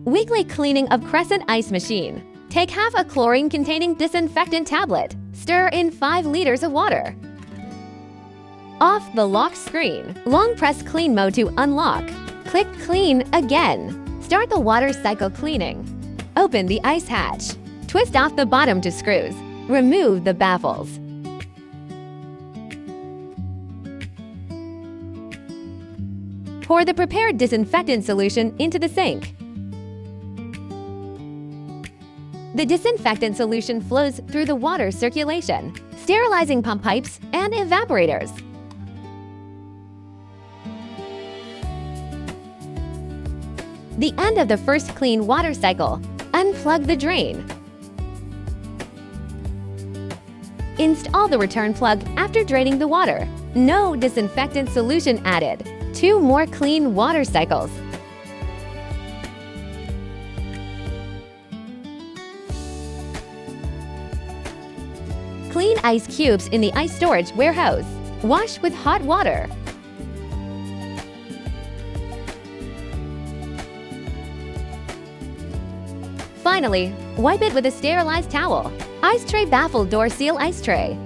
Weekly cleaning of Crescent ice machine. Take half a chlorine-containing disinfectant tablet. Stir in 5 liters of water. Off the lock screen. Long press clean mode to unlock. Click clean again. Start the water cycle cleaning. Open the ice hatch. Twist off the bottom to screws. Remove the baffles. Pour the prepared disinfectant solution into the sink. The disinfectant solution flows through the water circulation, sterilizing pump pipes and evaporators. The end of the first clean water cycle. Unplug the drain. Install the return plug after draining the water. No disinfectant solution added. 2 more clean water cycles. Clean ice cubes in the ice storage warehouse. Wash with hot water. Finally, wipe it with a sterilized towel. Ice tray baffle door seal ice tray.